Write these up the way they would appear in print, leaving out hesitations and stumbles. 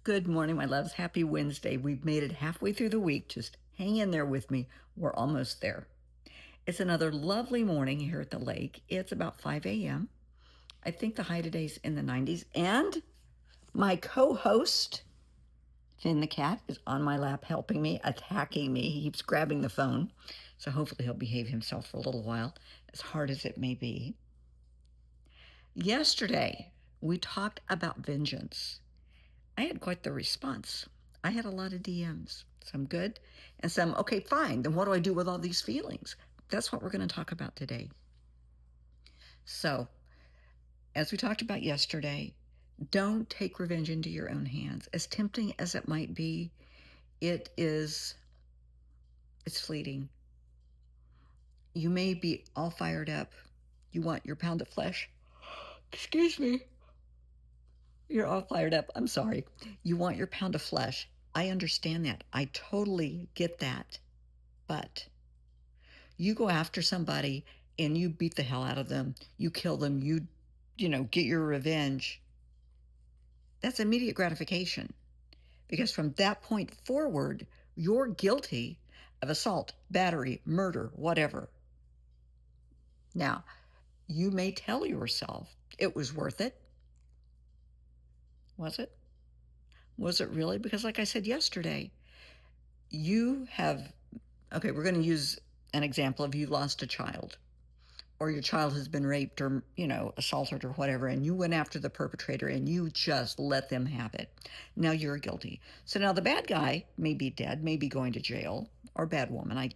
Good morning, my loves. Happy Wednesday. We've made it halfway through the week. Just hang in there with me. We're almost there. It's another lovely morning here at the lake. It's about 5 a.m. I think the high today's in the 90s. And my co host, Finn the cat, is on my lap helping me, attacking me. He keeps grabbing the phone. So hopefully he'll behave himself for a little while, as hard as it may be. Yesterday, we talked about vengeance. I had quite the response. I had a lot of DMs, some good and some, okay, fine. Then what do I do with all these feelings? That's what we're going to talk about today. So, as we talked about yesterday, don't take revenge into your own hands. As tempting as it might be, it's fleeting. You may be all fired up. You want your pound of flesh. Excuse me. You're all fired up. I'm sorry. You want your pound of flesh. I understand that. I totally get that. But you go after somebody and you beat the hell out of them, you kill them, get your revenge. That's immediate gratification. Because from that point forward, you're guilty of assault, battery, murder, whatever. Now, you may tell yourself it was worth it. Was it? Was it really? Because, like I said yesterday, you have, okay, we're going to use an example of you lost a child, or your child has been raped or, assaulted or whatever, and you went after the perpetrator and you just let them have it. Now you're guilty. So now the bad guy may be dead, may be going to jail, or bad woman.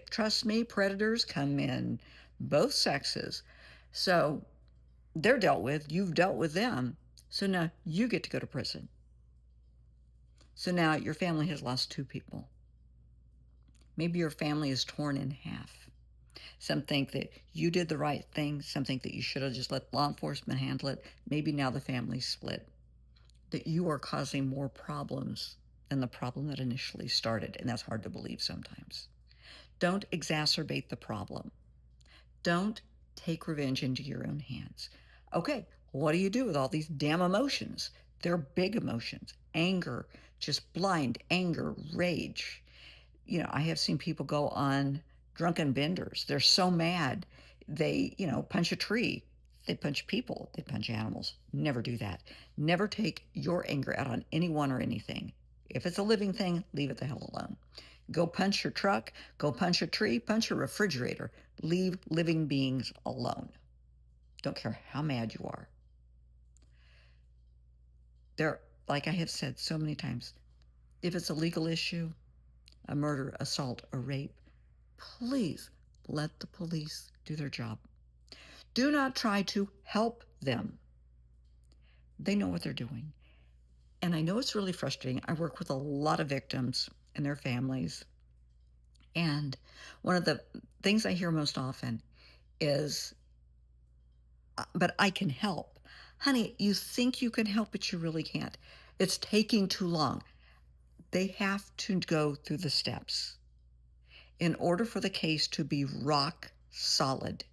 Trust me, predators come in both sexes. So they're dealt with, you've dealt with them. So now you get to go to prison. So now your family has lost two people. Maybe your family is torn in half. Some think that you did the right thing. Some think that you should have just let law enforcement handle it. Maybe now the family's split. That you are causing more problems than the problem that initially started. And that's hard to believe sometimes. Don't exacerbate the problem. Don't take revenge into your own hands. Okay, what do you do with all these damn emotions? They're big emotions. Anger, just blind anger, rage. I have seen people go on drunken benders. They're so mad, they, punch a tree. They punch people. They punch animals. Never do that. Never take your anger out on anyone or anything. If it's a living thing, leave it the hell alone. Go punch your truck. Go punch a tree. Punch a refrigerator. Leave living beings alone. Don't care how mad you are. Like I have said so many times, if it's a legal issue, a murder, assault, a rape, please let the police do their job. Do not try to help them. They know what they're doing. And I know it's really frustrating. I work with a lot of victims and their families. And one of the things I hear most often is, but I can help. Honey, you think you can help, but you really can't. It's taking too long. They have to go through the steps. In order for the case to be rock solid,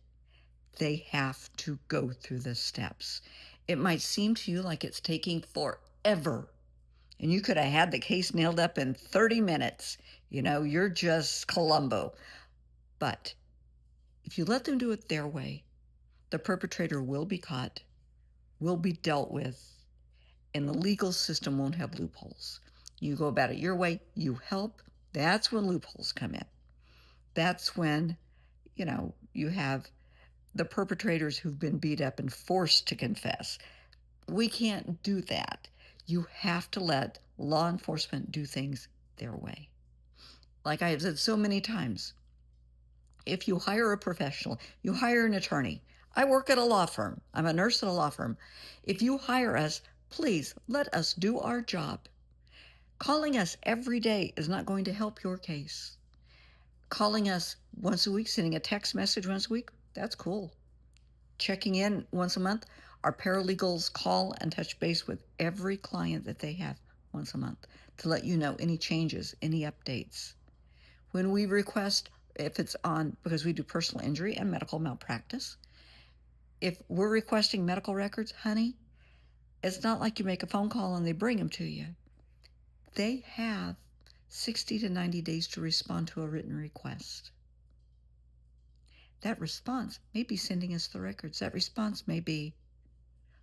they have to go through the steps. It might seem to you like it's taking forever, and you could have had the case nailed up in 30 minutes. You're just Columbo. But if you let them do it their way, the perpetrator will be caught, will be dealt with, and the legal system won't have loopholes. You go about it your way, you help, that's when loopholes come in. That's when, you have the perpetrators who've been beat up and forced to confess. We can't do that. You have to let law enforcement do things their way. Like I have said so many times, if you hire a professional, you hire an attorney. I work at a law firm. I'm a nurse at a law firm. If you hire us, please let us do our job. Calling us every day is not going to help your case. Calling us once a week, sending a text message once a week, that's cool. Checking in once a month. Our paralegals call and touch base with every client that they have once a month to let you know any changes, any updates. When we request, if it's on, because we do personal injury and medical malpractice, if we're requesting medical records, honey, it's not like you make a phone call and they bring them to you. They have 60 to 90 days to respond to a written request. That response may be sending us the records. That response may be,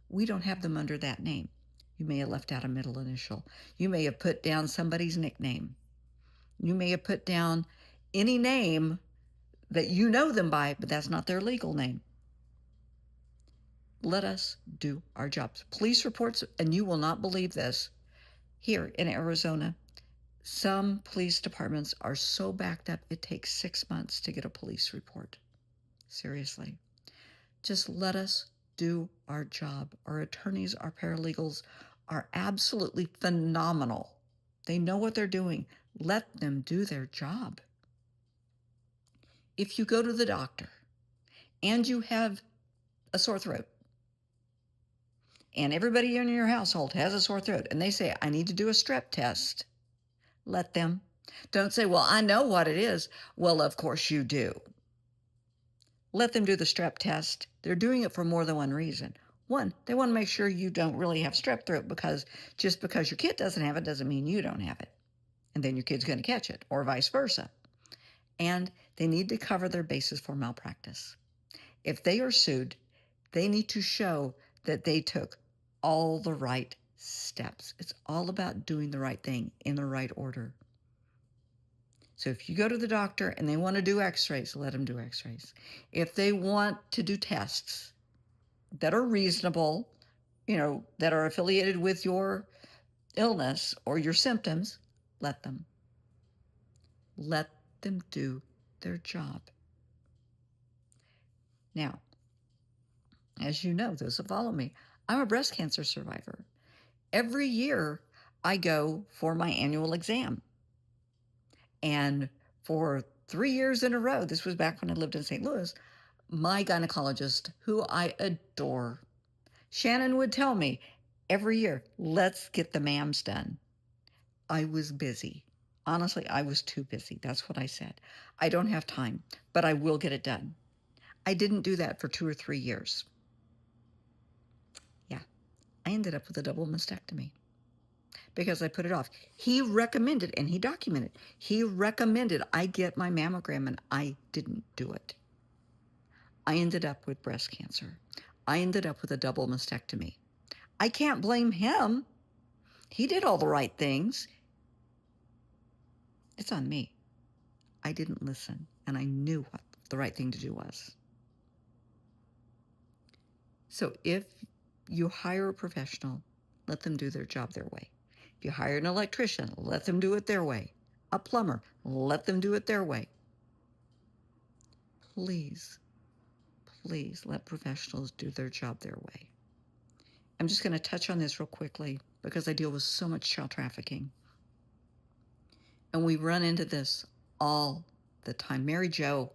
we don't have them under that name. You may have left out a middle initial. You may have put down somebody's nickname. You may have put down any name that you know them by, but that's not their legal name. Let us do our jobs. Police reports, and you will not believe this, here in Arizona, some police departments are so backed up it takes 6 months to get a police report. Seriously. Just let us do our job. Our attorneys, our paralegals are absolutely phenomenal. They know what they're doing. Let them do their job. If you go to the doctor and you have a sore throat, and everybody in your household has a sore throat, and they say, I need to do a strep test, let them. Don't say, well, I know what it is. Well, of course you do. Let them do the strep test. They're doing it for more than one reason. One, they want to make sure you don't really have strep throat, because just because your kid doesn't have it doesn't mean you don't have it. And then your kid's going to catch it, or vice versa. And they need to cover their bases for malpractice. If they are sued, they need to show that they took all the right steps. It's all about doing the right thing in the right order. So if you go to the doctor and they want to do x-rays, let them do x-rays. If they want to do tests that are reasonable, that are affiliated with your illness or your symptoms, let them. Let them do their job. Now, as you know, those who follow me, I'm a breast cancer survivor. Every year I go for my annual exam. And for 3 years in a row, this was back when I lived in St. Louis, my gynecologist, who I adore, Shannon, would tell me every year, let's get the mams done. I was busy. Honestly, I was too busy. That's what I said. I don't have time, but I will get it done. I didn't do that for 2 or 3 years. Yeah, I ended up with a double mastectomy because I put it off. He recommended, and he documented, he recommended I get my mammogram, and I didn't do it. I ended up with breast cancer. I ended up with a double mastectomy. I can't blame him. He did all the right things. It's on me. I didn't listen, and I knew what the right thing to do was. So if you hire a professional, let them do their job their way. If you hire an electrician, let them do it their way. A plumber, let them do it their way. Please, please let professionals do their job their way. I'm just going to touch on this real quickly because I deal with so much child trafficking. And we run into this all the time. Mary Jo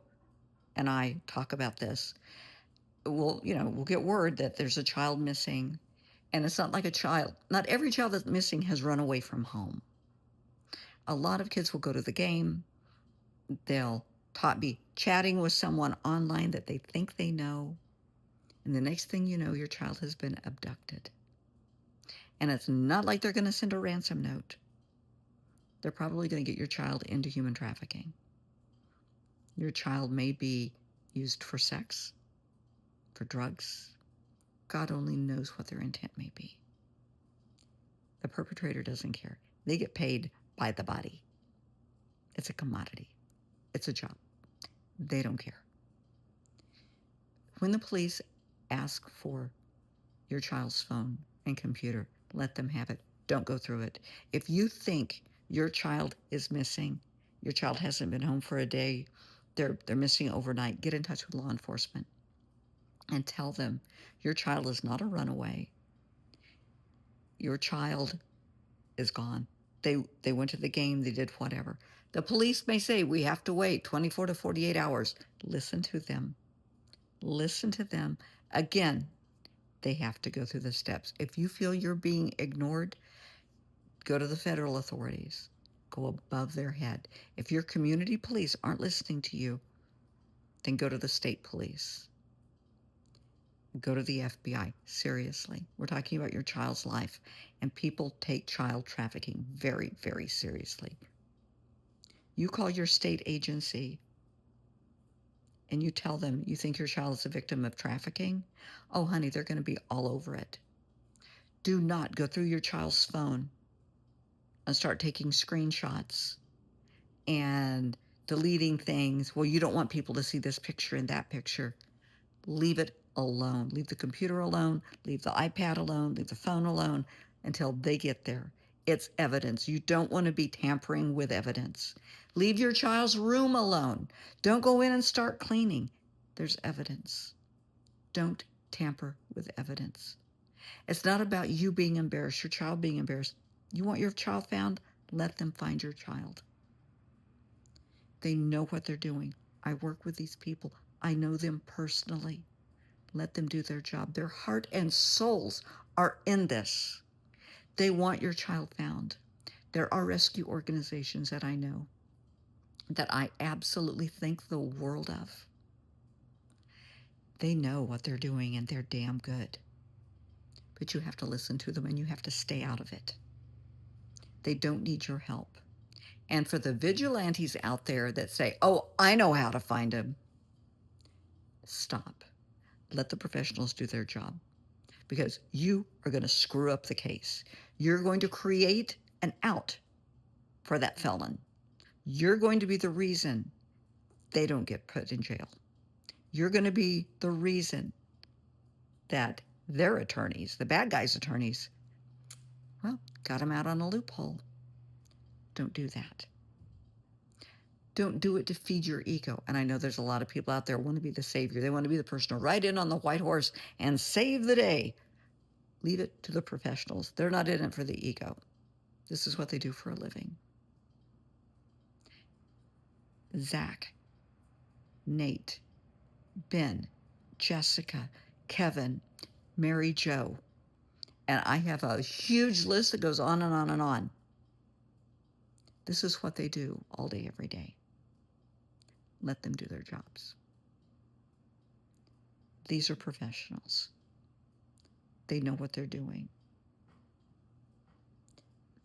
and I talk about this. We'll get word that there's a child missing, and it's not like not every child that's missing has run away from home. A lot of kids will go to the game. They'll be chatting with someone online that they think they know. And the next thing you know, your child has been abducted. And it's not like they're going to send a ransom note. They're probably going to get your child into human trafficking. Your child may be used for sex, for drugs. God only knows what their intent may be. The perpetrator doesn't care. They get paid by the body. It's a commodity. It's a job. They don't care. When the police ask for your child's phone and computer, let them have it. Don't go through it. If you think your child is missing, your child hasn't been home for a day, they're missing overnight, get in touch with law enforcement and tell them your child is not a runaway. Your child is gone. They went to the game, they did whatever. The police may say we have to wait 24 to 48 hours. Listen to them. Listen to them. Again, they have to go through the steps. If you feel you're being ignored, go to the federal authorities. Go above their head. If your community police aren't listening to you, then go to the state police. Go to the FBI. Seriously. We're talking about your child's life, and people take child trafficking very, very seriously. You call your state agency and you tell them you think your child is a victim of trafficking, oh, honey, they're going to be all over it. Do not go through your child's phone and start taking screenshots and deleting things. Well, you don't want people to see this picture and that picture. Leave it alone. Leave the computer alone. Leave the iPad alone. Leave the phone alone until they get there. It's evidence. You don't want to be tampering with evidence. Leave your child's room alone. Don't go in and start cleaning. There's evidence. Don't tamper with evidence. It's not about you being embarrassed, your child being embarrassed. You want your child found? Let them find your child. They know what they're doing. I work with these people. I know them personally. Let them do their job. Their heart and souls are in this. They want your child found. There are rescue organizations that I know that I absolutely think the world of. They know what they're doing and they're damn good. But you have to listen to them and you have to stay out of it. They don't need your help. And for the vigilantes out there that say, oh, I know how to find him, stop. Let the professionals do their job, because you are going to screw up the case. You're going to create an out for that felon. You're going to be the reason they don't get put in jail. You're going to be the reason that their attorneys, the bad guys' attorneys, well, got them out on a loophole. Don't do that. Don't do it to feed your ego. And I know there's a lot of people out there who want to be the savior. They want to be the person to ride in on the white horse and save the day. Leave it to the professionals. They're not in it for the ego. This is what they do for a living. Zach, Nate, Ben, Jessica, Kevin, Mary Jo. And I have a huge list that goes on and on and on. This is what they do all day, every day. Let them do their jobs. These are professionals. They know what they're doing.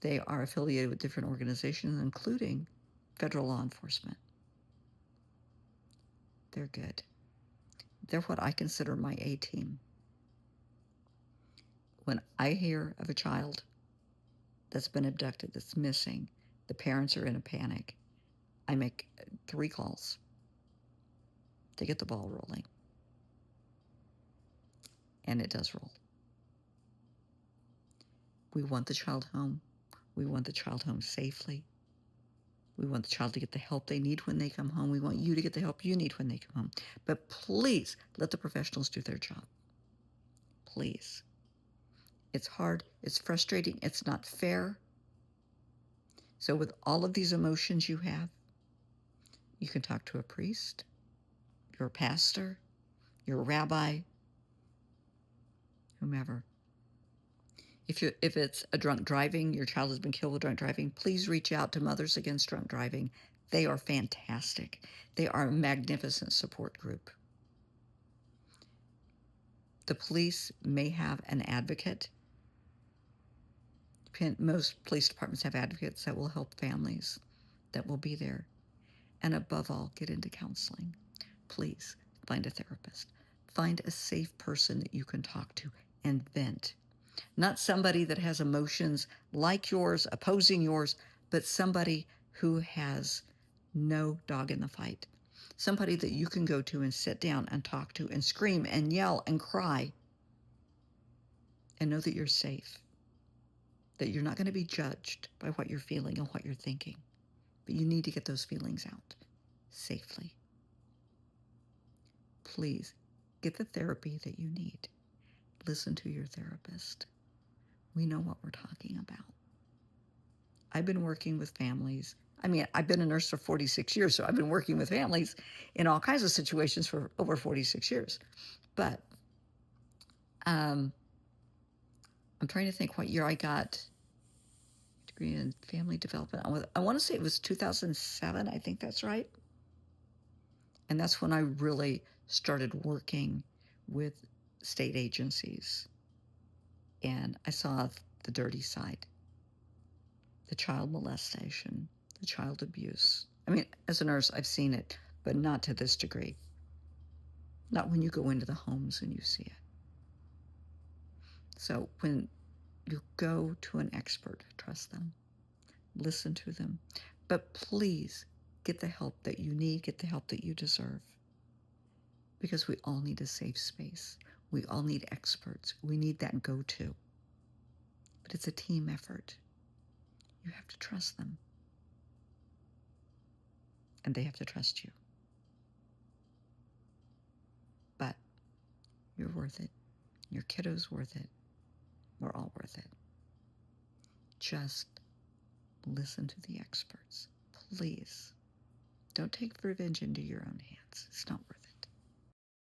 They are affiliated with different organizations, including federal law enforcement. They're good. They're what I consider my A-team. When I hear of a child that's been abducted, that's missing, the parents are in a panic, I make 3 calls to get the ball rolling. And it does roll. We want the child home. We want the child home safely. We want the child to get the help they need when they come home. We want you to get the help you need when they come home. But please let the professionals do their job. Please. It's hard. It's frustrating. It's not fair. So with all of these emotions you have, you can talk to a priest, your pastor, your rabbi, whomever. If it's a drunk driving, your child has been killed with drunk driving, please reach out to Mothers Against Drunk Driving. They are fantastic. They are a magnificent support group. The police may have an advocate. Most police departments have advocates that will help families, that will be there. And above all, get into counseling. Please find a therapist. Find a safe person that you can talk to and vent. Not somebody that has emotions like yours, opposing yours, but somebody who has no dog in the fight. Somebody that you can go to and sit down and talk to and scream and yell and cry and know that you're safe, that you're not going to be judged by what you're feeling and what you're thinking. But you need to get those feelings out safely. Please get the therapy that you need. Listen to your therapist. We know what we're talking about. I've been working with families. I mean, I've been a nurse for 46 years, so I've been working with families in all kinds of situations for over 46 years. But I'm trying to think what year I got a degree in family development. I want to say it was 2007. I think that's right. And that's when I really started working with state agencies, and I saw the dirty side, the child molestation, the child abuse. I mean, as a nurse, I've seen it, but not to this degree. Not when you go into the homes and you see it. So when you go to an expert, trust them, listen to them, but please get the help that you need, get the help that you deserve. Because we all need a safe space. We all need experts. We need that go-to. But it's a team effort. You have to trust them. And they have to trust you. But you're worth it. Your kiddo's worth it. We're all worth it. Just listen to the experts. Please. Don't take revenge into your own hands. It's not worth it.